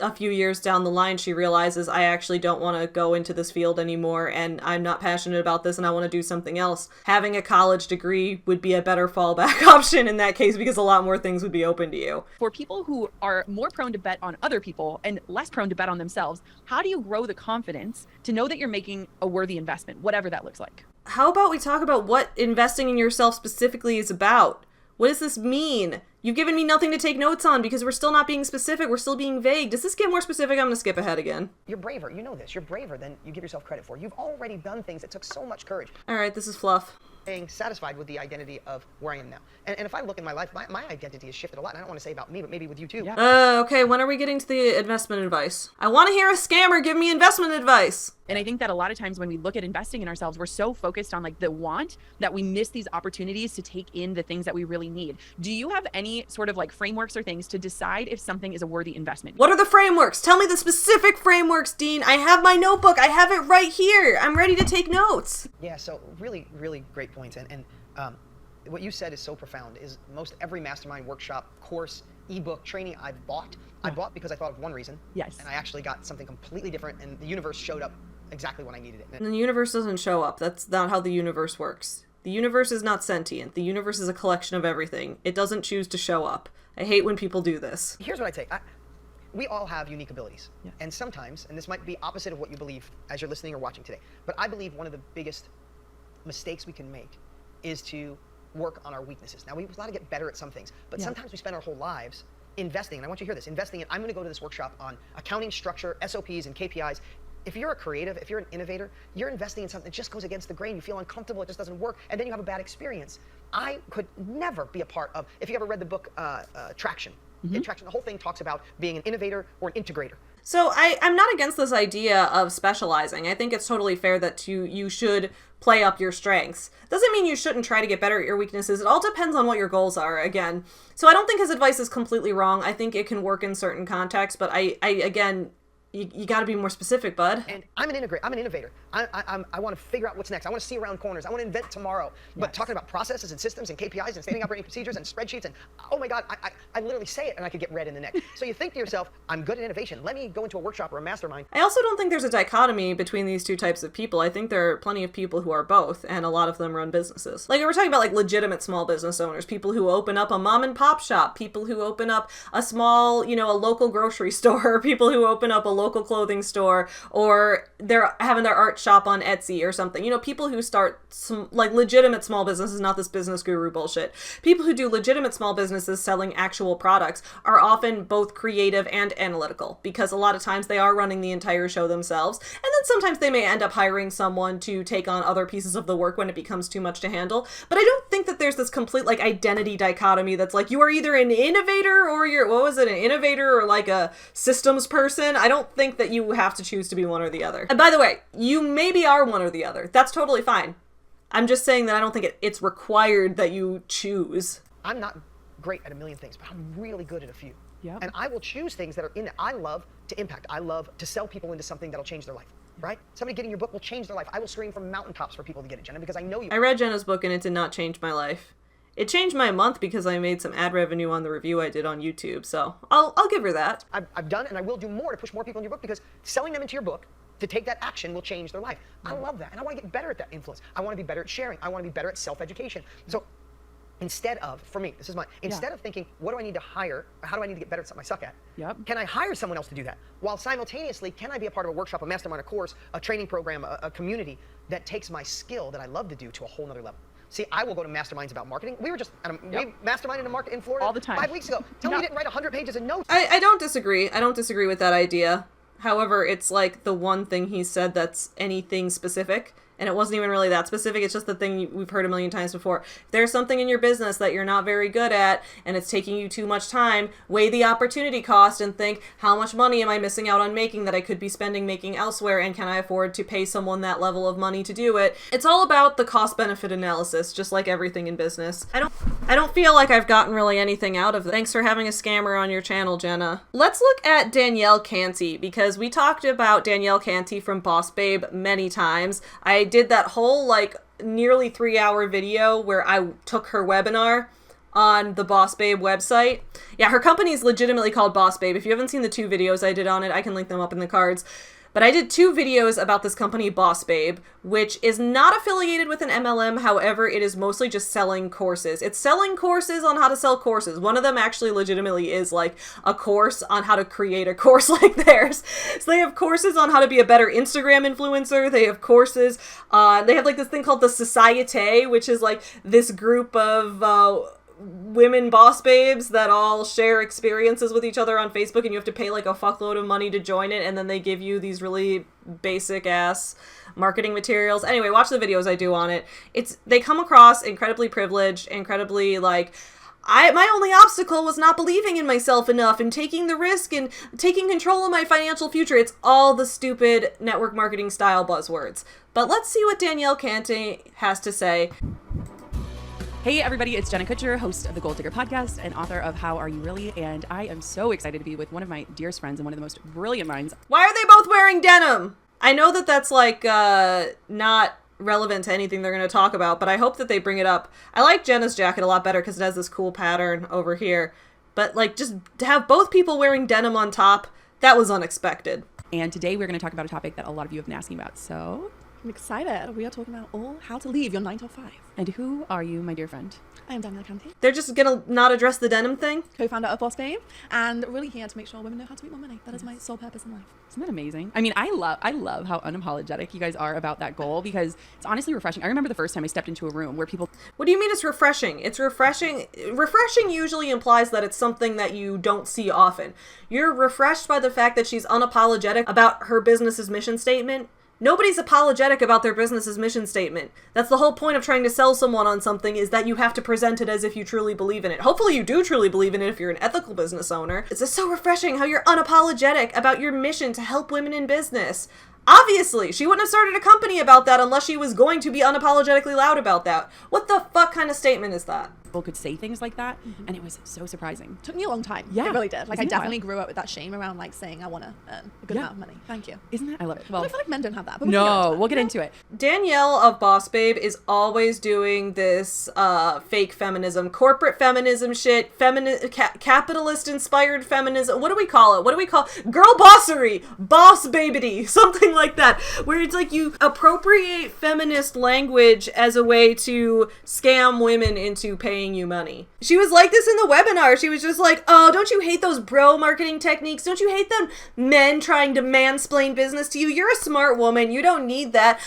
a few years down the line, she realizes, I actually don't want to go into this field anymore, and I'm not passionate about this, and I want to do something else. Having a college degree would be a better fallback option in that case, because a lot more things would be open to you. For people who are more prone to bet on other people and less prone to bet on themselves, how do you grow the confidence to know that you're making a worthy investment, whatever that looks like? How about we talk about what investing in yourself specifically is about? What does this mean? You've given me nothing to take notes on because we're still not being specific. We're still being vague. Does this get more specific? I'm going to skip ahead again. You're braver. You know this. You're braver than you give yourself credit for. You've already done things that took so much courage. All right, this is fluff. Being satisfied with the identity of where I am now. And if I look in my life, my identity has shifted a lot. And I don't want to say about me, but maybe with you too. Yeah. Okay, when are we getting to the investment advice? I want to hear a scammer give me investment advice. And I think that a lot of times when we look at investing in ourselves, we're so focused on like the want that we miss these opportunities to take in the things that we really need. Do you have any sort of like frameworks or things to decide if something is a worthy investment? What are the frameworks? Tell me the specific frameworks, Dean. I have my notebook. I have it right here. I'm ready to take notes. Yeah, so really, really great points. And what you said is so profound, is most every mastermind workshop, course, ebook, training I've bought, I bought because I thought of one reason. Yes. And I actually got something completely different, and the universe showed up exactly when I needed it. And the universe doesn't show up. That's not how the universe works. The universe is not sentient. The universe is a collection of everything. It doesn't choose to show up. I hate when people do this. Here's what I take. We all have unique abilities. Yeah. And sometimes, and this might be opposite of what you believe as you're listening or watching today, but I believe one of the biggest mistakes we can make is to work on our weaknesses. Now, we want to get better at some things, but sometimes we spend our whole lives investing, and I want you to hear this, investing in, I'm going to go to this workshop on accounting structure, SOPs, and KPIs. If you're a creative, if you're an innovator, you're investing in something that just goes against the grain. You feel uncomfortable, it just doesn't work, and then you have a bad experience. I could never be a part of, if you ever read the book Traction, Traction, the whole thing talks about being an innovator or an integrator. So I'm not against this idea of specializing. I think it's totally fair that you should play up your strengths. Doesn't mean you shouldn't try to get better at your weaknesses. It all depends on what your goals are, again. So I don't think his advice is completely wrong. I think it can work in certain contexts, but I again, you got to be more specific, bud. And I'm an integrator. I'm an innovator. I want to figure out what's next. I want to see around corners. I want to invent tomorrow. But talking about processes and systems and KPIs and standing operating procedures and spreadsheets and, oh my God, I literally say it and I could get red in the neck. So you think to yourself, I'm good at innovation. Let me go into a workshop or a mastermind. I also don't think there's a dichotomy between these two types of people. I think there are plenty of people who are both, and a lot of them run businesses. Like, we're talking about like legitimate small business owners, people who open up a mom and pop shop, people who open up a small, a local grocery store, people who open up a local clothing store, or they're having their art shop on Etsy or something. People who start some like legitimate small businesses, not this business guru bullshit. People who do legitimate small businesses selling actual products are often both creative and analytical, because a lot of times they are running the entire show themselves, and then sometimes they may end up hiring someone to take on other pieces of the work when it becomes too much to handle. But I don't think that there's this complete like identity dichotomy that's like you are either an innovator or an innovator or like a systems person. I don't think that you have to choose to be one or the other. And by the way, you maybe are one or the other. That's totally fine. I'm just saying that I don't think it's required that you choose. I'm not great at a million things, but I'm really good at a few. Yeah. And I will choose things that are in it. I love to impact. I love to sell people into something that'll change their life, right? Somebody getting your book will change their life. I will scream from mountaintops for people to get it, Jenna, because I know you. I read Jenna's book and it did not change my life. It changed my month because I made some ad revenue on the review I did on YouTube, so I'll give her that. I've done and I will do more to push more people in your book, because selling them into your book to take that action will change their life. I love that, and I want to get better at that influence. I want to be better at sharing. I want to be better at self-education. So instead of, for me, this is mine, instead of thinking, what do I need to hire? How do I need to get better at something I suck at? Yep. Can I hire someone else to do that? While simultaneously, can I be a part of a workshop, a mastermind, a course, a training program, a community that takes my skill that I love to do to a whole nother level? See, I will go to masterminds about marketing. We were just we masterminded in Florida all the time 5 weeks ago. Tell me you didn't write 100 pages of notes. I don't disagree. I don't disagree with that idea. However, it's like the one thing he said that's anything specific. And it wasn't even really that specific. It's just the thing we've heard a million times before. If there's something in your business that you're not very good at and it's taking you too much time, weigh the opportunity cost and think, how much money am I missing out on making that I could be spending making elsewhere, and can I afford to pay someone that level of money to do it? It's all about the cost-benefit analysis, just like everything in business. I don't feel like I've gotten really anything out of it. Thanks for having a scammer on your channel, Jenna. Let's look at Danielle Canty, because we talked about Danielle Canty from Boss Babe many times. I did that whole like nearly 3-hour video where I took her webinar on the Boss Babe website. Yeah, her company is legitimately called Boss Babe. If you haven't seen the 2 videos I did on it, I can link them up in the cards. But I did 2 videos about this company, Boss Babe, which is not affiliated with an MLM. However, it is mostly just selling courses. It's selling courses on how to sell courses. One of them actually legitimately is like a course on how to create a course like theirs. So they have courses on how to be a better Instagram influencer. They have courses they have like this thing called the Societe, which is like this group of women boss babes that all share experiences with each other on Facebook, and you have to pay like a fuckload of money to join it, and then they give you these really basic ass marketing materials. Anyway, watch the videos I do on it. They come across incredibly privileged, incredibly like, my only obstacle was not believing in myself enough and taking the risk and taking control of my financial future. It's all the stupid network marketing style buzzwords. But let's see what Danielle Canty has to say. Hey everybody, it's Jenna Kutcher, host of the Gold Digger Podcast and author of How Are You Really? And I am so excited to be with one of my dearest friends and one of the most brilliant minds. Why are they both wearing denim? I know that that's like not relevant to anything they're going to talk about, but I hope that they bring it up. I like Jenna's jacket a lot better because it has this cool pattern over here. But like, just to have both people wearing denim on top, that was unexpected. And today we're going to talk about a topic that a lot of you have been asking about. So I'm excited. We are talking about how to leave your 9 to 5. And who are you, my dear friend? I am Danielle Canty, They're just gonna not address the denim thing? co-founder of Boss Babe, and really here to make sure women know how to make more money. That is my sole purpose in life. Isn't that amazing? I mean, I love how unapologetic you guys are about that goal, because it's honestly refreshing. I remember the first time I stepped into a room where people... What do you mean it's refreshing? It's refreshing. Refreshing usually implies that it's something that you don't see often. You're refreshed by the fact that she's unapologetic about her business's mission statement. Nobody's apologetic about their business's mission statement. That's the whole point of trying to sell someone on something, is that you have to present it as if you truly believe in it. Hopefully you do truly believe in it if you're an ethical business owner. It's just so refreshing how you're unapologetic about your mission to help women in business. Obviously, she wouldn't have started a company about that unless she was going to be unapologetically loud about that. What the fuck kind of statement is that? People could say things like that, and it was so surprising. Took me a long time. Yeah. It really did. Like, Isn't I it definitely wild? grew up with that shame around like saying I want to earn a good amount of money. Thank you. Isn't that? I love it. Well, Well, I feel like men don't have that. But we'll get into it. Danielle of Boss Babe is always doing this fake feminism, corporate feminism shit, capitalist-inspired feminism. What do we call it? Girl bossery, boss babity, something like that, where it's like you appropriate feminist language as a way to scam women into paying you money. She was like this in the webinar. She was just like, oh, don't you hate those bro marketing techniques? Don't you hate them men trying to mansplain business to you? You're a smart woman. You don't need that.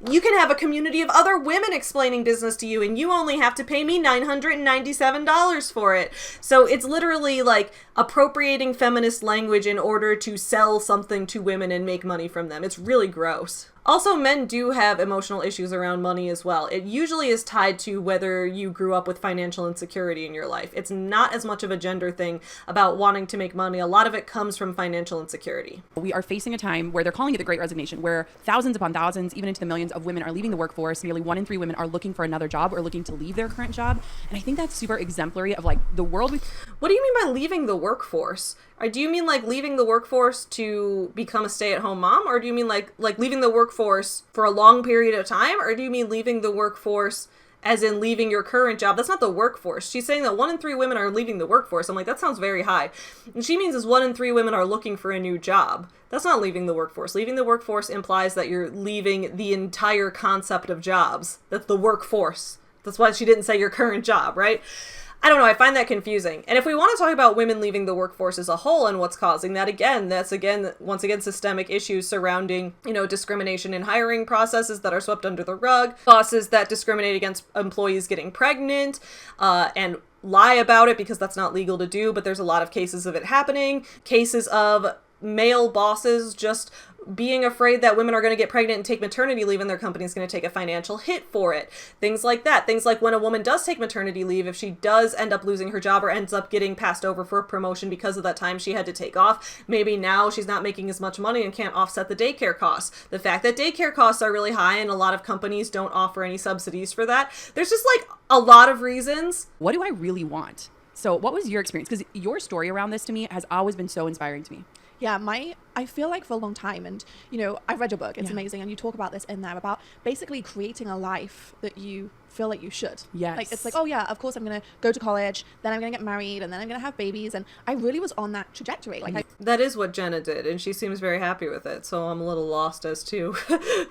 You can have a community of other women explaining business to you, and you only have to pay me $997 for it. So it's literally like appropriating feminist language in order to sell something to women and make money from them. It's really gross. Also, men do have emotional issues around money as well. It usually is tied to whether you grew up with financial insecurity in your life. It's not as much of a gender thing about wanting to make money. A lot of it comes from financial insecurity. We are facing a time where they're calling it the Great Resignation, where thousands upon thousands, even into the millions of women are leaving the workforce. Nearly 1 in 3 women are looking for another job or looking to leave their current job. And I think that's super exemplary of like the world. What do you mean by leaving the workforce? Do you mean like leaving the workforce to become a stay-at-home mom? Or do you mean like leaving the workforce for a long period of time? Or do you mean leaving the workforce as in leaving your current job? That's not the workforce. She's saying that 1 in 3 women are leaving the workforce. I'm like, that sounds very high. And she means is 1 in 3 women are looking for a new job. That's not leaving the workforce. Leaving the workforce implies that you're leaving the entire concept of jobs. That's the workforce. That's why she didn't say your current job, right? I don't know. I find that confusing. And if we want to talk about women leaving the workforce as a whole and what's causing that, once again, systemic issues surrounding, discrimination in hiring processes that are swept under the rug, bosses that discriminate against employees getting pregnant, and lie about it because that's not legal to do, but there's a lot of cases of it happening. Cases of male bosses just being afraid that women are going to get pregnant and take maternity leave and their company is going to take a financial hit for it. Things like that. Things like when a woman does take maternity leave, if she does end up losing her job or ends up getting passed over for a promotion because of that time she had to take off, maybe now she's not making as much money and can't offset the daycare costs. The fact that daycare costs are really high and a lot of companies don't offer any subsidies for that. There's just like a lot of reasons. What do I really want? So what was your experience? Because your story around this to me has always been so inspiring to me. Yeah, I feel like for a long time, and I've read your book, it's amazing, and you talk about this in there about basically creating a life that you feel like you should. Yes. Like, it's like, oh yeah, of course I'm going to go to college, then I'm going to get married, and then I'm going to have babies, and I really was on that trajectory. That is what Jenna did, and she seems very happy with it, so I'm a little lost as to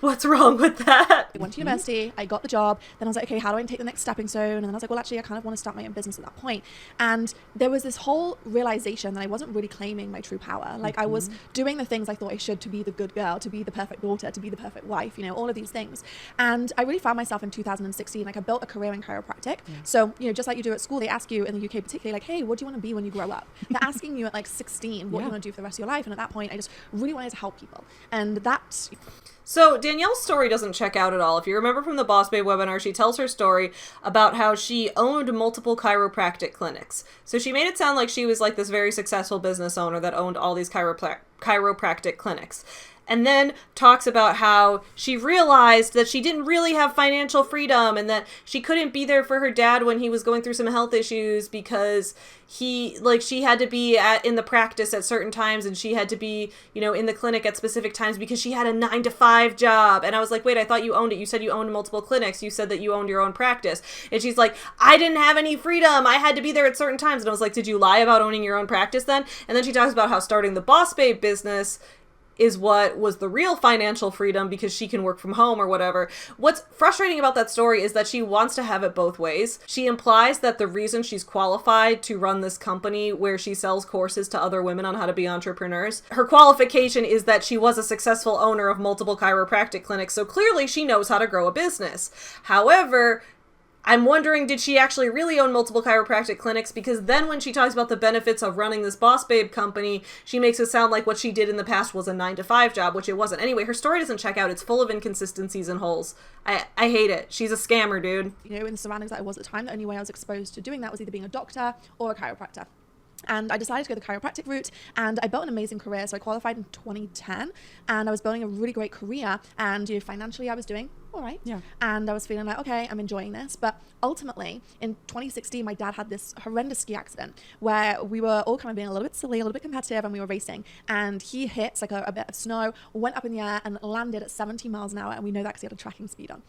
what's wrong with that. I went to university, I got the job, then I was like, okay, how do I take the next stepping stone? And then I was like, well, actually, I kind of want to start my own business at that point. And there was this whole realization that I wasn't really claiming my true power. Like, I was doing the things I thought I should to be the good girl, to be the perfect daughter, to be the perfect wife, all of these things. And I really found myself in 2016, like I built a career in chiropractic. So, just like you do at school, they ask you in the UK particularly, like, hey, what do you want to be when you grow up? They're asking you at like 16 what you want to do for the rest of your life. And at that point, I just really wanted to help people. And that... So Danielle's story doesn't check out at all. If you remember from the Boss Babe webinar, she tells her story about how she owned multiple chiropractic clinics. So she made it sound like she was like this very successful business owner that owned all these chiropractic clinics. And then talks about how she realized that she didn't really have financial freedom and that she couldn't be there for her dad when he was going through some health issues because she had to be in the practice at certain times and she had to be, in the clinic at specific times because she had a 9-to-5 job. And I was like, wait, I thought you owned it. You said you owned multiple clinics. You said that you owned your own practice. And she's like, I didn't have any freedom. I had to be there at certain times. And I was like, did you lie about owning your own practice then? And then she talks about how starting the Boss Babe business is what was the real financial freedom because she can work from home or whatever. What's frustrating about that story is that she wants to have it both ways. She implies that the reason she's qualified to run this company where she sells courses to other women on how to be entrepreneurs, her qualification is that she was a successful owner of multiple chiropractic clinics, so clearly she knows how to grow a business. However, I'm wondering, did she actually really own multiple chiropractic clinics? Because then when she talks about the benefits of running this Boss Babe company, she makes it sound like what she did in the past was a 9-to-5 job, which it wasn't. Anyway, her story doesn't check out. It's full of inconsistencies and holes. I hate it. She's a scammer, dude. In the surroundings that I was at the time, the only way I was exposed to doing that was either being a doctor or a chiropractor. And I decided to go the chiropractic route and I built an amazing career. So I qualified in 2010 and I was building a really great career and financially I was doing all right. Yeah. And I was feeling like, okay, I'm enjoying this. But ultimately in 2016, my dad had this horrendous ski accident where we were all kind of being a little bit silly, a little bit competitive and we were racing and he hit like a bit of snow, went up in the air and landed at 70 miles an hour. And we know that because he had a tracking speed on.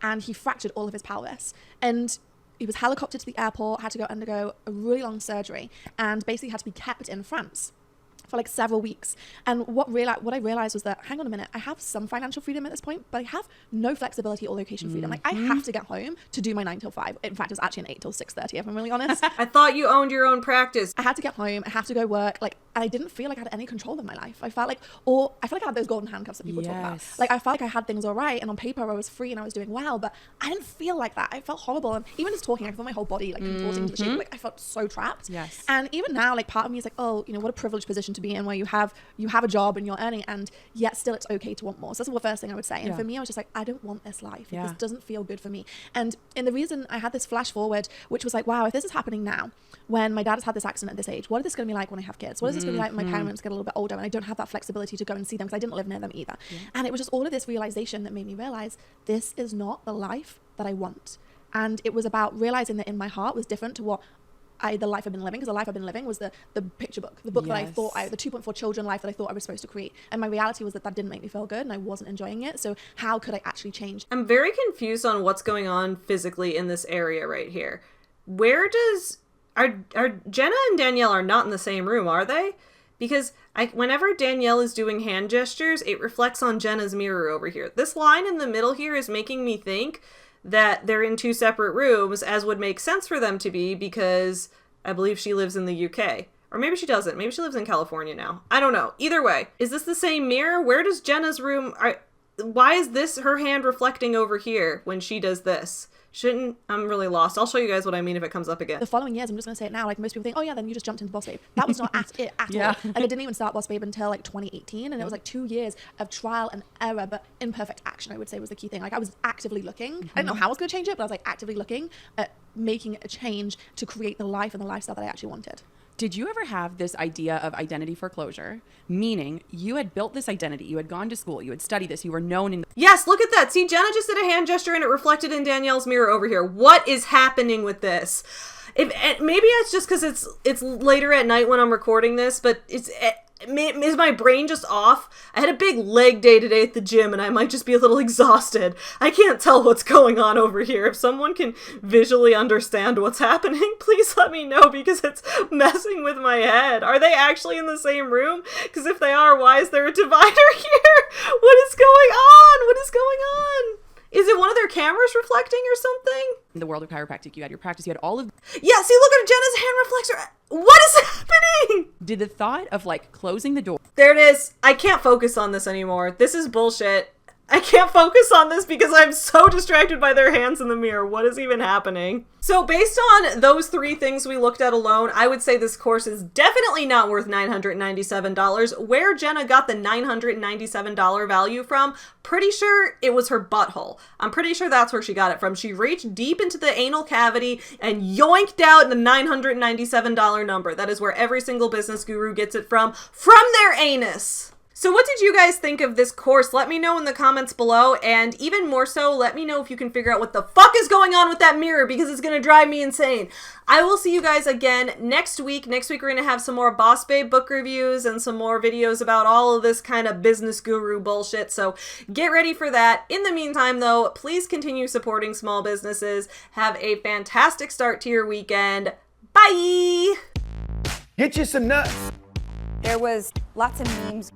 And he fractured all of his pelvis. And he was helicoptered to the airport, had to go undergo a really long surgery, and basically had to be kept in France for like several weeks. And what I realized was that, hang on a minute, I have some financial freedom at this point, but I have no flexibility or location freedom. Like I have to get home to do my 9 till 5. In fact, it was actually an 8 till 6:30, if I'm really honest. I thought you owned your own practice. I had to get home, I have to go work, and I didn't feel like I had any control of my life. I felt like I had those golden handcuffs that people talk about. Like I felt like I had things all right, and on paper I was free and I was doing well, but I didn't feel like that. I felt horrible, and even just talking, I felt my whole body contorting to the shape. Like I felt so trapped. Yes. And even now, like part of me is like, oh, what a privileged position to be in, where you have a job and you're earning, and yet still it's okay to want more. So that's the first thing I would say. And for me, I was just like, I don't want this life. This doesn't feel good for me. And the reason I had this flash forward, which was like, wow, if this is happening now, when my dad has had this accident at this age, what is this going to be like when I have kids? What is this going to be like when my parents get a little bit older and I don't have that flexibility to go and see them because I didn't live near them either. And it was just all of this realization that made me realize this is not the life that I want. And it was about realizing that in my heart was different to what the life I've been living, because the life I've been living was the picture book, the book that I thought the 2.4 children life that I thought I was supposed to create. And my reality was that didn't make me feel good and I wasn't enjoying it. So how could I actually change? I'm very confused on what's going on physically in this area right here. Are Jenna and Danielle are not in the same room, are they? Because whenever Danielle is doing hand gestures, it reflects on Jenna's mirror over here. This line in the middle here is making me think that they're in 2 separate rooms, as would make sense for them to be, because I believe she lives in the UK. Or maybe she doesn't. Maybe she lives in California now. I don't know. Either way, is this the same mirror? Where does Jenna's room... why is this her hand reflecting over here when she does this? I'm really lost. I'll show you guys what I mean if it comes up again. The following years, I'm just going to say it now, like most people think, oh yeah, then you just jumped into Boss Babe. That was not it at all. Like I didn't even start Boss Babe until like 2018, and it was like 2 years of trial and error, but imperfect action, I would say, was the key thing. Like I was actively looking. I didn't know how I was going to change it, but I was like actively looking at making a change to create the life and the lifestyle that I actually wanted. Did you ever have this idea of identity foreclosure? Meaning you had built this identity, you had gone to school, you had studied this, you were known in... Yes, look at that. See, Jenna just did a hand gesture and it reflected in Danielle's mirror over here. What is happening with this? Maybe it's just because it's later at night when I'm recording this, but is my brain just off? I had a big leg day today at the gym and I might just be a little exhausted. I can't tell what's going on over here. If someone can visually understand what's happening, please let me know, because it's messing with my head. Are they actually in the same room? Because if they are, why is there a divider here? What is going on? What is going on? Is it one of their cameras reflecting or something? In the world of chiropractic, you had your practice, you had all of... Yeah, see, look at Jenna's hand reflector. What is happening? Did the thought of like closing the door... There it is. I can't focus on this anymore. This is bullshit. I can't focus on this because I'm so distracted by their hands in the mirror. What is even happening? So based on those 3 things we looked at alone, I would say this course is definitely not worth $997. Where Jenna got the $997 value from, pretty sure it was her butthole. I'm pretty sure that's where she got it from. She reached deep into the anal cavity and yoinked out the $997 number. That is where every single business guru gets it from their anus. So what did you guys think of this course? Let me know in the comments below, and even more so, let me know if you can figure out what the fuck is going on with that mirror, because it's gonna drive me insane. I will see you guys again next week. Next week we're gonna have some more Boss Babe book reviews and some more videos about all of this kind of business guru bullshit, so get ready for that. In the meantime though, please continue supporting small businesses. Have a fantastic start to your weekend. Bye! Hit you some nuts. There was lots of memes.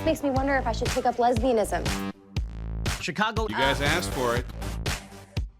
Makes me wonder if I should take up lesbianism. Chicago. You guys asked for it.